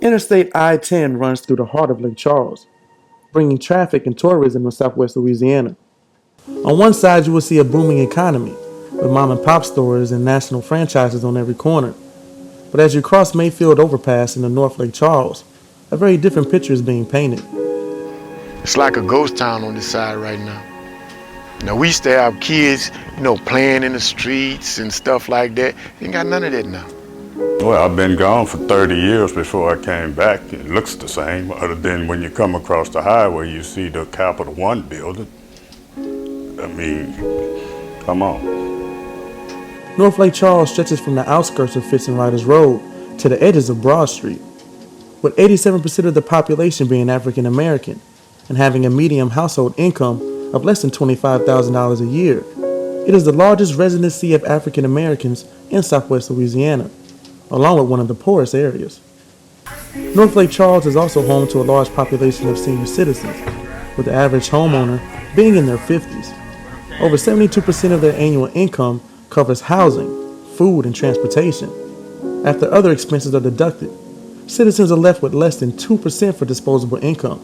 Interstate I-10 runs through the heart of Lake Charles, bringing traffic and tourism to southwest Louisiana. On one side, you will see a booming economy, with mom and pop stores and national franchises on every corner. But as you cross Mayfield Overpass into North Lake Charles, a very different picture is being painted. It's like a ghost town on this side right now. Now, we used to have kids, playing in the streets and stuff like that. Ain't got none of that now. Well, I've been gone for 30 years before I came back. It looks the same, other than when you come across the highway, you see the Capital One building. I mean, come on. North Lake Charles stretches from the outskirts of Fitz and Riders Road to the edges of Broad Street, with 87% of the population being African American and having a median household income of less than $25,000 a year. It is the largest residency of African Americans in southwest Louisiana, along with one of the poorest areas. North Lake Charles is also home to a large population of senior citizens, with the average homeowner being in their 50s. Over 72% of their annual income covers housing, food, and transportation. After other expenses are deducted, citizens are left with less than 2% for disposable income,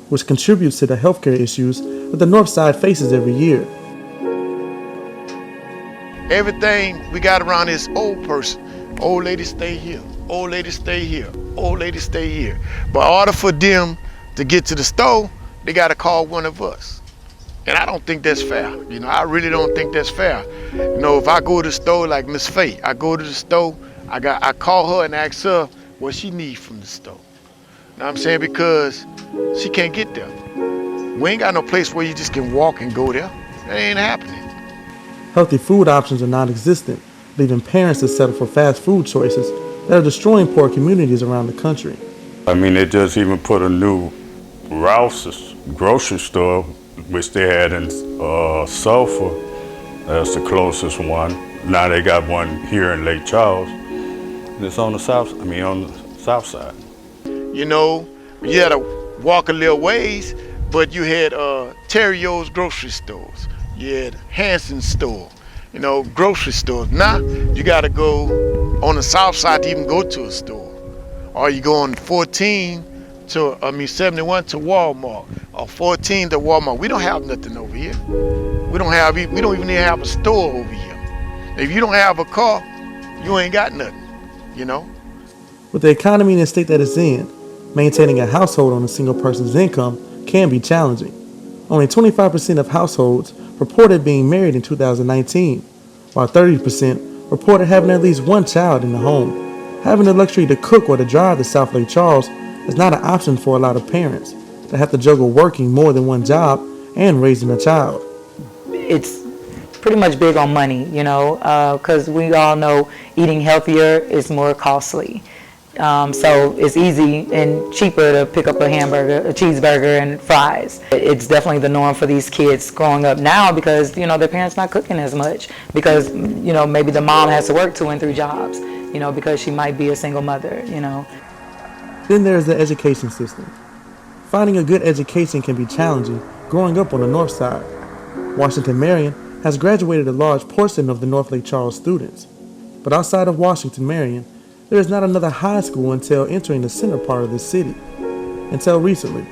which contributes to the healthcare issues that the North Side faces every year. Everything we got around is old person. Old lady stay here, old lady stay here, old lady stay here. But in order for them to get to the store, they gotta call one of us. And I don't think that's fair. I really don't think that's fair. If I go to the store like Miss Faye, I go to the store, I call her and ask her what she needs from the store. Know what I'm saying? Because she can't get there. We ain't got no place where you just can walk and go there. That ain't happening. Healthy food options are non-existent, leaving parents to settle for fast food choices that are destroying poor communities around the country. I mean, they just even put a new Rouse's grocery store, which they had in Sulphur. That's the closest one. Now they got one here in Lake Charles. And it's on the south side. You had to walk a little ways, but you had Terrio's grocery stores. You had Hanson's store, grocery stores. Now you got to go on the south side to even go to a store. Or you go on 71 to Walmart, or 14 to Walmart. We don't have nothing over here. We don't even have a store over here. If you don't have a car, you ain't got nothing, With the economy in the state that it's in, maintaining a household on a single person's income can be challenging. Only 25% of households reported being married in 2019, while 30% reported having at least one child in the home. Having the luxury to cook or to drive to South Lake Charles is not an option for a lot of parents that have to juggle working more than one job and raising a child. It's pretty much big on money, because we all know eating healthier is more costly. So it's easy and cheaper to pick up a hamburger, a cheeseburger, and fries. It's definitely the norm for these kids growing up now because, their parents not cooking as much because, maybe the mom has to work 2 and 3 jobs, because she might be a single mother, Then there's the education system. Finding a good education can be challenging growing up on the north side. Washington Marion has graduated a large portion of the North Lake Charles students. But outside of Washington Marion, there is not another high school until entering the center part of the city. Until recently,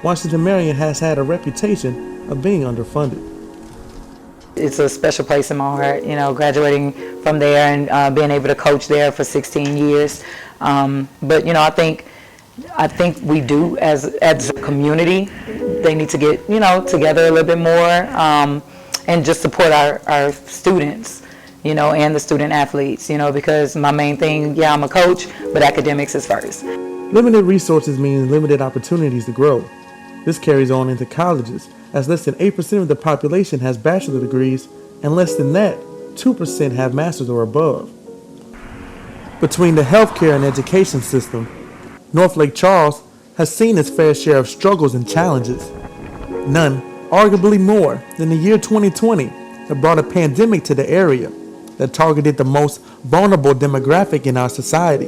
Washington Marion has had a reputation of being underfunded. It's a special place in my heart, graduating from there and being able to coach there for 16 years. But I think we do as a community. They need to get together a little bit more and just support our students. And the student athletes, because my main thing, I'm a coach, but academics is first. Limited resources means limited opportunities to grow. This carries on into colleges, as less than 8% of the population has bachelor degrees, and less than that, 2% have master's or above. Between the healthcare and education system, North Lake Charles has seen its fair share of struggles and challenges. None, arguably more, than the year 2020 that brought a pandemic to the area that targeted the most vulnerable demographic in our society,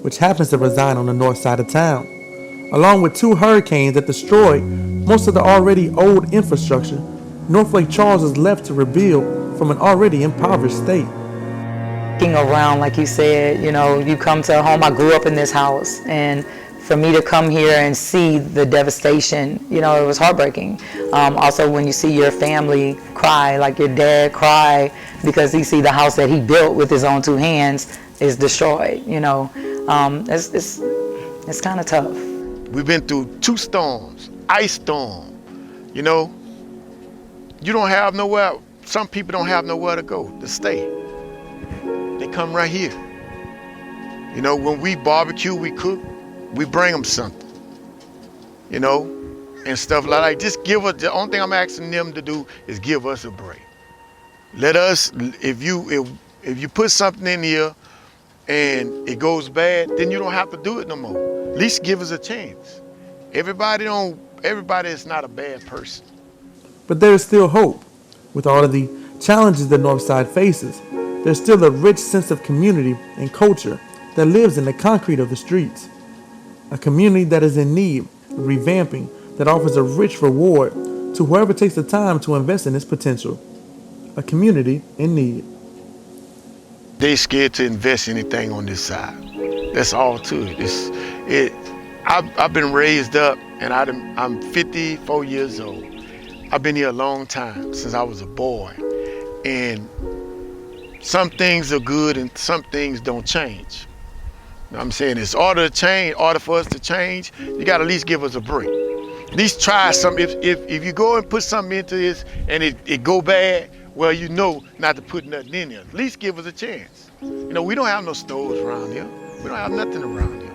which happens to reside on the north side of town, along with 2 hurricanes that destroyed most of the already old infrastructure. North Lake Charles is left to rebuild from an already impoverished state. Looking around, like you said, you come to a home. I grew up in this house, and for me to come here and see the devastation, you know, it was heartbreaking. Also, when you see your family cry, like your dad cry because he see the house that he built with his own two hands is destroyed, you know, it's kind of tough. We've been through 2 storms, ice storm, you know. You don't have nowhere, some people don't have nowhere to go, to stay. They come right here. You know, when we barbecue, we cook, we bring them something, you know, and stuff like that. Just give us, the only thing I'm asking them to do is give us a break. Let us, if you put something in here and it goes bad, then you don't have to do it no more. At least give us a chance. Everybody is not a bad person. But there is still hope. With all of the challenges the North Side faces, there's still a rich sense of community and culture that lives in the concrete of the streets. A community that is in need of revamping, that offers a rich reward to whoever takes the time to invest in its potential. A community in need. They scared to invest anything on this side. That's all to it. I've been raised up, and I'm 54 years old. I've been here a long time, since I was a boy. And some things are good and some things don't change. You know what I'm saying? In order for us to change, you gotta at least give us a break. At least try something. If you go and put something into this and it go bad, well, you know not to put nothing in there. At least give us a chance. You know, we don't have no stores around here. We don't have nothing around here.